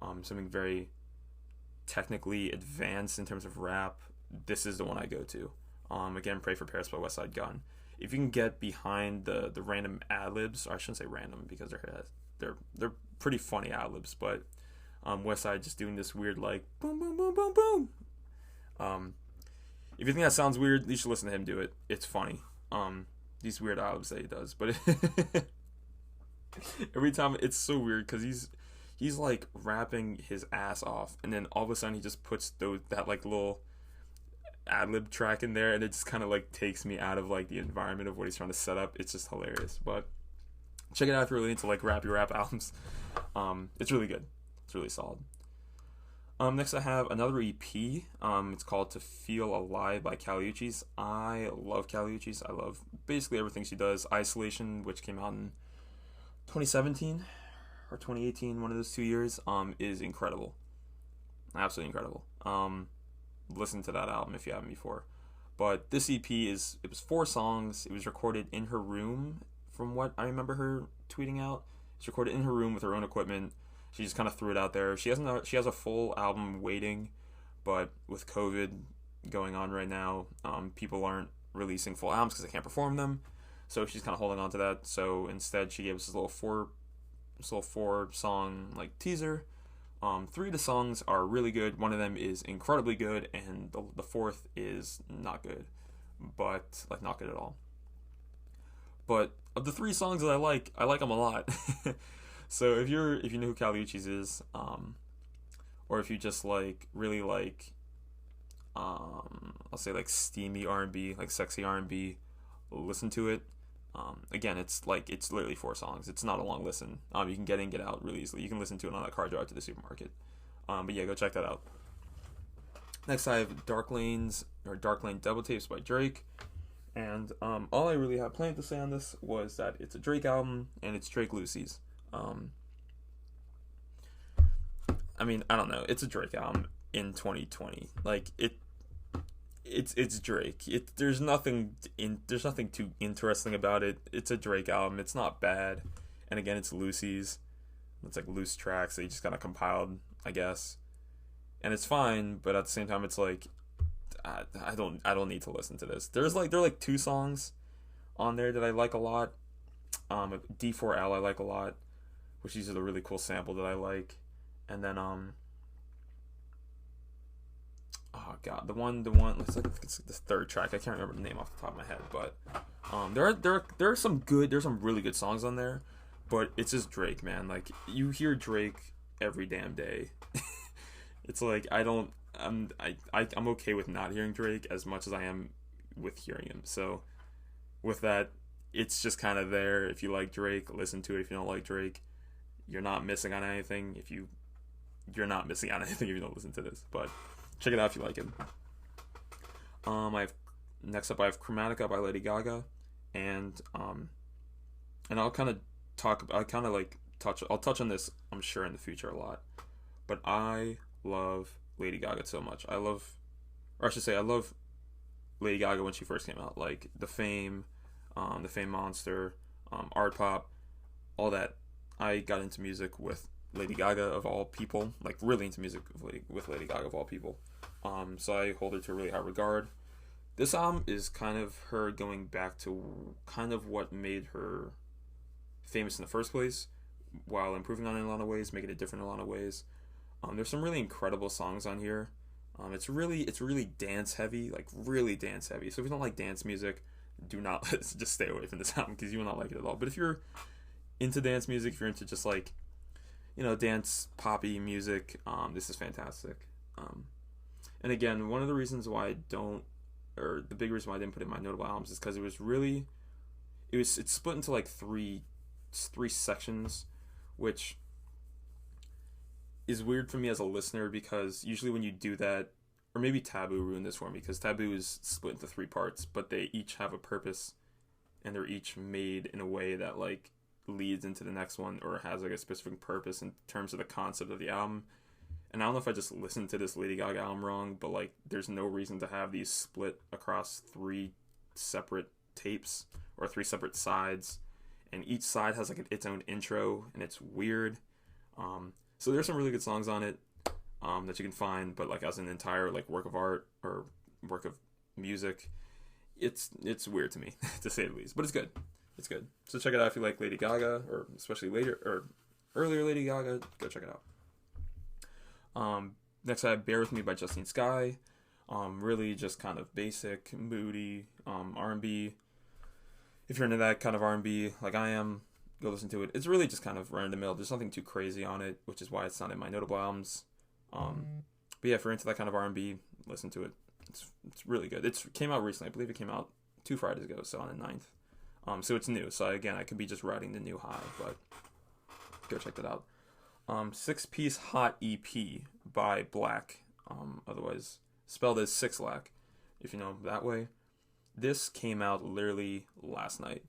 something very technically advanced in terms of rap, this is the one I go to. Again, Pray for Paris by West Side Gun. If you can get behind the random ad libs, or I shouldn't say random because they're pretty funny ad libs, but West Side just doing this weird like boom boom boom boom boom. If you think that sounds weird, you should listen to him do it. It's funny. These weird ad libs that he does, but every time it's so weird because he's like rapping his ass off, and then all of a sudden he just puts that like little ad lib track in there, and it just kind of like takes me out of like the environment of what he's trying to set up. It's just hilarious. But check it out if you're really into like rappy rap albums. It's really good. It's really solid. Next I have another EP. It's called To Feel Alive by Kali Uchis. I love Kali Uchis. I love basically everything she does. Isolation, which came out in 2017 or 2018, one of those 2 years, is incredible. Absolutely incredible. Listen to that album if you haven't before. But this EP it was 4 songs. It was recorded in her room, from what I remember her tweeting out. It's recorded in her room with her own equipment. She just kind of threw it out there. She has a full album waiting, but with COVID going on right now, people aren't releasing full albums because they can't perform them. So she's kind of holding on to that. So instead, she gave us this little four song like teaser. 3 of the songs are really good. One of them is incredibly good, and the 4th is not good, but like not good at all. But of the 3 songs that I like them a lot. So if you know who Kali Uchis is, or if you just like really like, I'll say like steamy R&B, like sexy R&B, listen to it. Again, it's literally 4 songs. It's not a long listen. You can get in, get out really easily. You can listen to it on that car drive to the supermarket. But yeah, go check that out. Next, I have Dark Lane Double Tapes by Drake. And all I really have planned to say on this was that it's a Drake album and it's Drake Lucy's. I mean, I don't know. It's a Drake album in 2020. Like it's Drake. There's nothing too interesting about it. It's a Drake album. It's not bad. And again, it's Lucy's. It's like loose tracks that he just kind of compiled, I guess. And it's fine, but at the same time, it's like I don't need to listen to this. There are 2 songs on there that I like a lot. D4L I like a lot, which uses a really cool sample that I like. And then oh god, the one it's the 3rd track. I can't remember the name off the top of my head, but there are some really good songs on there, but it's just Drake, man. Like, you hear Drake every damn day. It's like I'm okay with not hearing Drake as much as I am with hearing him. So with that, it's just kind of there. If you like Drake, listen to it. If you don't like Drake, you're not missing on anything. You're not missing on anything if you don't listen to this. But check it out if you like it. Next up I have Chromatica by Lady Gaga, and I'll touch on this, I'm sure, in the future a lot. But I love Lady Gaga so much. I love Lady Gaga when she first came out, like the Fame Monster, Art Pop, all that. I got into music with Lady Gaga of all people, like really into music with Lady Gaga of all people. So I hold her to a really high regard. This album is kind of her going back to kind of what made her famous in the first place, while improving on it in a lot of ways, making it different in a lot of ways. There's some really incredible songs on here. It's really dance heavy, like really dance heavy. So if you don't like dance music, do not just stay away from this album because you will not like it at all. But if you're into dance music, if you're into just like, dance poppy music, this is fantastic. And again, one of the reasons why the big reason why I didn't put it in my notable albums is because it's split into like three sections, which is weird for me as a listener, because usually when you do that, or maybe Taboo ruined this for me, because Taboo is split into 3 parts, but they each have a purpose, and they're each made in a way that like leads into the next one, or has like a specific purpose in terms of the concept of the album. And I don't know if I just listened to this Lady Gaga album wrong, but like there's no reason to have these split across 3 separate tapes or 3 separate sides, and each side has like its own intro, and it's weird. So there's some really good songs on it. that you can find, but like as an entire like work of art or work of music, it's weird to me to say the least. But it's good. It's good. So check it out if you like Lady Gaga, or especially later or earlier Lady Gaga. Go check it out. Next I have Bear With Me by Justine Skye. Really just kind of basic, moody R&B. If you're into that kind of R&B like I am, go listen to it. It's really just kind of run of the mill. There's nothing too crazy on it, which is why it's not in my notable albums. But yeah, if you're into that kind of R&B, listen to it. It's really good. It came out recently. I believe it came out 2 Fridays ago, so on the 9th. So it's new. So again, I could be just riding the new high, but go check that out. 6-piece Hot EP by Black, otherwise spelled as Six-Lack, if you know that way. This came out literally last night.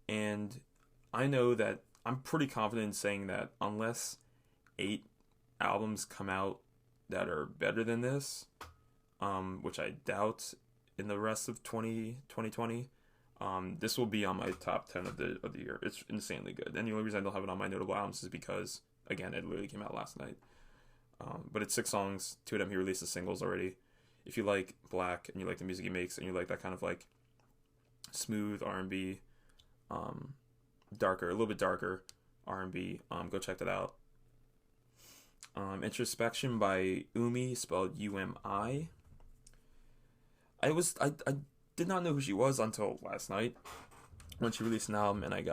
And I know that I'm pretty confident in saying that unless 8 albums come out that are better than this, which I doubt in the rest of 2020, this will be on my top 10 of the year. It's insanely good. And the only reason I don't have it on my notable albums is because, again, it literally came out last night. But it's 6 songs. 2 of them he released as singles already. If you like Black and you like the music he makes and you like that kind of like smooth R&B, darker, a little bit darker R&B, go check that out. Introspection by Umi, spelled Umi. I did not know who she was until last night when she released an album, and I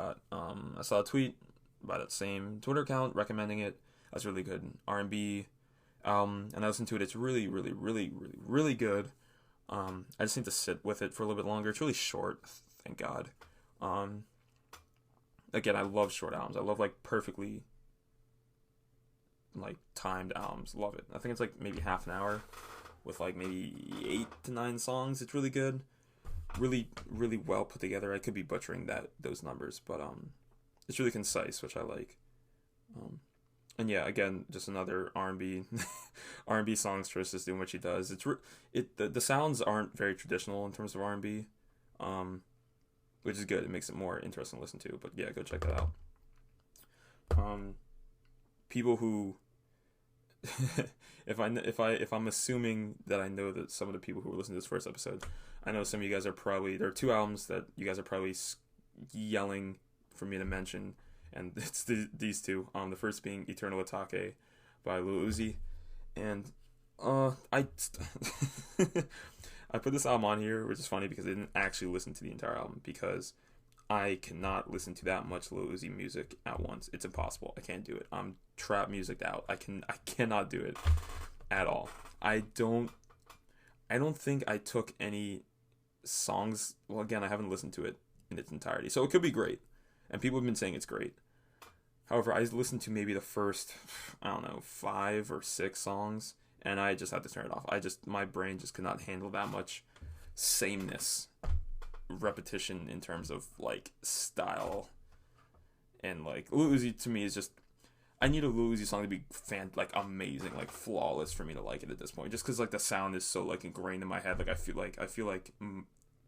saw a tweet by that same Twitter account recommending it as really good R&B album, and I listened to it. It's really, really, really, really, really good. I just need to sit with it for a little bit longer. It's really short, thank God. Again, I love short albums. I love like perfectly like timed albums. Love it. I think it's like maybe half an hour with like maybe 8 to 9 songs. It's really good. Really, really well put together. I could be butchering those numbers, but it's really concise, which I like. And yeah, again, just another R&B R&B songstress just doing what she does. The sounds aren't very traditional in terms of R&B, which is good. It makes it more interesting to listen to. But yeah, go check that out. People who if I'm assuming that I know that some of the people who were listening to this first episode, I know some of you guys are probably, there are 2 albums that you guys are probably yelling for me to mention, and it's these 2. The first being Eternal Atake by Lil Uzi, and I put this album on here, which is funny because I didn't actually listen to the entire album because I cannot listen to that much Lil Uzi music at once. It's impossible. I can't do it. I'm trap music'd out. I cannot do it at all. I don't think I took any songs. Well, again, I haven't listened to it in its entirety, so it could be great, and people have been saying it's great. However, I listened to maybe the first, I don't know, 5 or 6 songs, and I just had to turn it off. My brain just could not handle that much sameness, repetition in terms of like style, and like Lil Uzi to me is just, I need a Lil Uzi song to be amazing, like flawless for me to like it at this point, just because like the sound is so like ingrained in my head. Like I feel like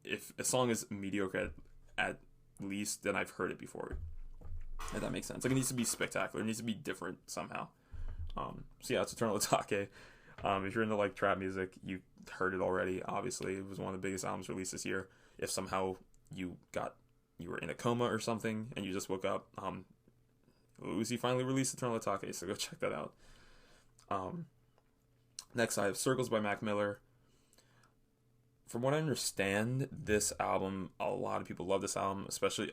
if a song is mediocre at least, then I've heard it before, if that makes sense. Like it needs to be spectacular, it needs to be different somehow. So yeah, it's Eternal Atake. If you're into like trap music, you heard it already. Obviously, it was one of the biggest albums released this year. If somehow you were in a coma or something and you just woke up, Uzi finally released Eternal Atake, so go check that out. Next I have Circles by Mac Miller. From what I understand, this album, a lot of people love this album, especially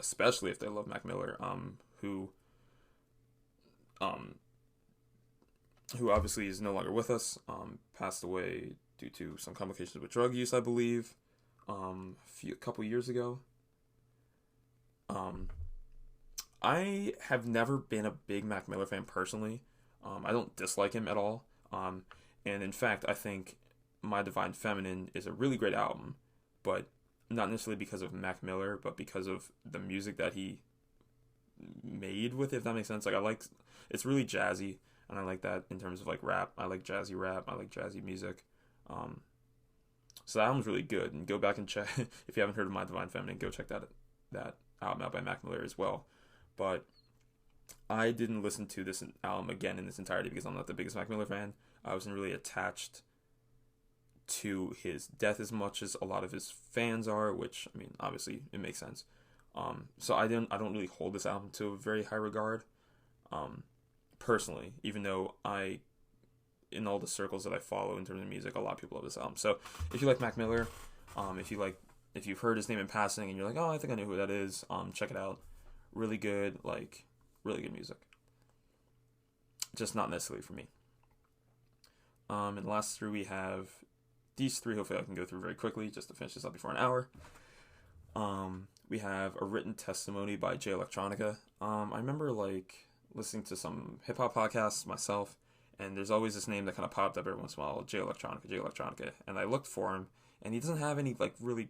if they love Mac Miller, who obviously is no longer with us, passed away due to some complications with drug use, I believe, a couple years ago. I have never been a big Mac Miller fan personally. I don't dislike him at all. And in fact, I think My Divine Feminine is a really great album, but not necessarily because of Mac Miller, but because of the music that he made with it, if that makes sense. Like it's really jazzy, and I like that in terms of like rap. I like jazzy rap. I like jazzy music. So that album's really good, and go back and check if you haven't heard of My Divine Feminine. Go check that album out by Mac Miller as well. But I didn't listen to this album again in its entirety because I'm not the biggest Mac Miller fan. I wasn't really attached to his death as much as a lot of his fans are, which, I mean, obviously it makes sense. So I don't really hold this album to a very high regard, personally, even though in all the circles that I follow in terms of music, a lot of people love this album. So if you like Mac Miller, if you've heard his name in passing and you're like, oh, I think I know who that is, check it out. Really good, really good music. Just not necessarily for me. And the last three we have these three. Hopefully I can go through very quickly just to finish this up before an hour. We have A Written Testimony by Jay Electronica. I remember listening to some hip hop podcasts myself, and there's always this name that kind of popped up every once in a while, Jay Electronica. And I looked for him, and he doesn't have any really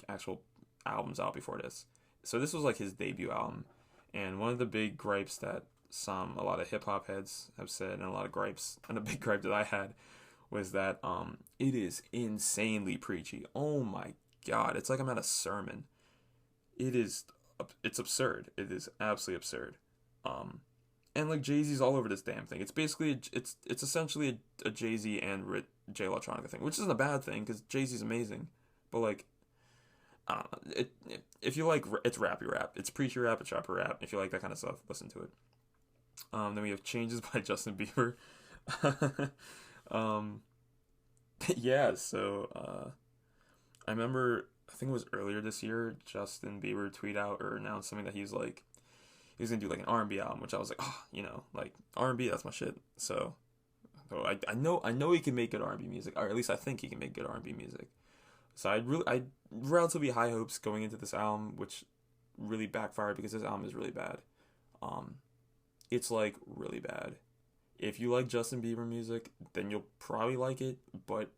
actual albums out before this. So this was his debut album. And one of the big gripes that a lot of hip hop heads have said, and a big gripe that I had, was that it is insanely preachy. Oh my god, it's like I'm at a sermon. It's absurd. It is absolutely absurd. And Jay-Z's all over this damn thing. It's basically it's essentially a Jay-Z and Jay Electronica thing, which isn't a bad thing because Jay-Z's amazing. But I don't know. If you it's rappy rap. It's preachy rap. It's rapper rap. If you like that kind of stuff, listen to it. Then we have Changes by Justin Bieber. Yeah. So I remember, I think it was earlier this year, Justin Bieber tweeted out or announced something that he was gonna do an R&B album, which I was R&B, that's my shit. So I know he can make good R&B music, or at least I think he can make good R&B music. So I relatively high hopes going into this album, which really backfired because this album is really bad. It's really bad. If you like Justin Bieber music, then you'll probably like it, but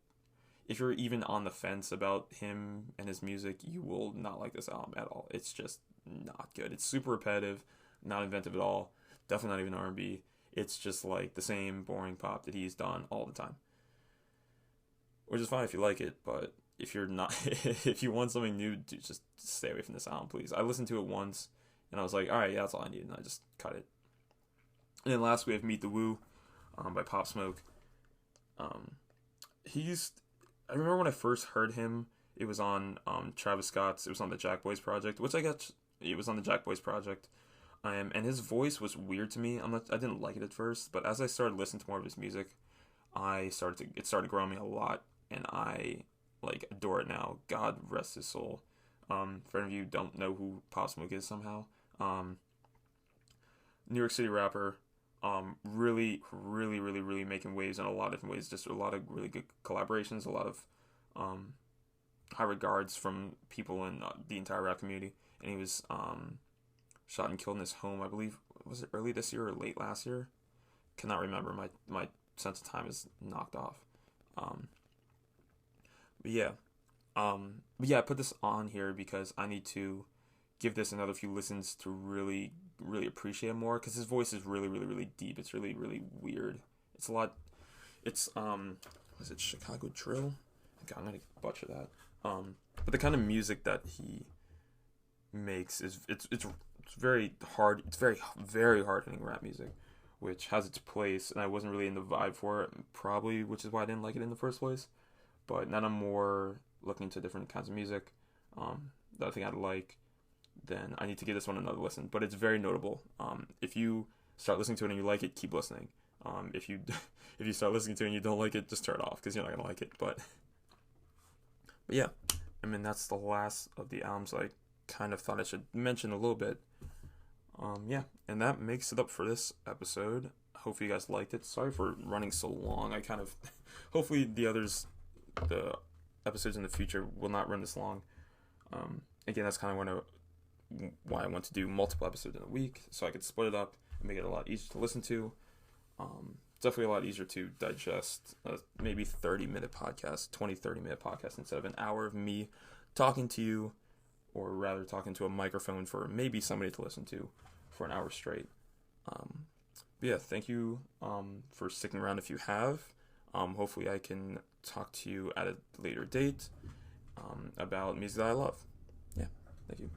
if you're even on the fence about him and his music, you will not like this album at all. It's just not good. It's super repetitive, not inventive at all, definitely not even R&B. It's just the same boring pop that he's done all the time. Which is fine if you like it, but if you're not, if you want something new, just stay away from this album, please. I listened to it once, and I was like, alright, yeah, that's all I need, and I just cut it. And then last we have Meet the Woo, by Pop Smoke. I remember when I first heard him, it was on Travis Scott's, it was on the Jack Boys Project, which it was on the Jack Boys Project. And his voice was weird to me. I didn't like it at first, but as I started listening to more of his music, it started growing me a lot, and I adore it now. God rest his soul. For any of you who don't know who Pop Smoke is somehow, New York City rapper, really, really, really, really making waves in a lot of different ways. Just a lot of really good collaborations, a lot of high regards from people in the entire rap community. And he was shot and killed in his home, I believe. Was it early this year or late last year? Cannot remember. My sense of time is knocked off. But yeah, I put this on here because I need to give this another few listens to really, really appreciate it more, because his voice is really, really, really deep. It's really, really weird. It's a lot. It's was it Chicago drill? Okay, I'm gonna butcher that. But the kind of music that he makes is it's very hard. It's very, very hard hitting rap music, which has its place, and I wasn't really in the vibe for it, probably, which is why I didn't like it in the first place. But now I'm more looking into different kinds of music that I think I'd like. Then I need to give this one another listen. But it's very notable. If you start listening to it and you like it, keep listening. If you start listening to it and you don't like it, just turn it off, because you're not gonna like it. But yeah, I mean, that's the last of the albums I kind of thought I should mention a little bit. Yeah, and that makes it up for this episode. Hopefully you guys liked it. Sorry for running so long. Hopefully the episodes in the future will not run this long. Again, that's kind of why I want to do multiple episodes in a week, so I could split it up and make it a lot easier to listen to. Definitely a lot easier to digest. Maybe 30-minute podcast, 30-minute podcast, instead of an hour of me talking to you, or rather talking to a microphone for maybe somebody to listen to for an hour straight. But yeah, thank you for sticking around if you have. Hopefully I can talk to you at a later date about music that I love. Yeah, thank you.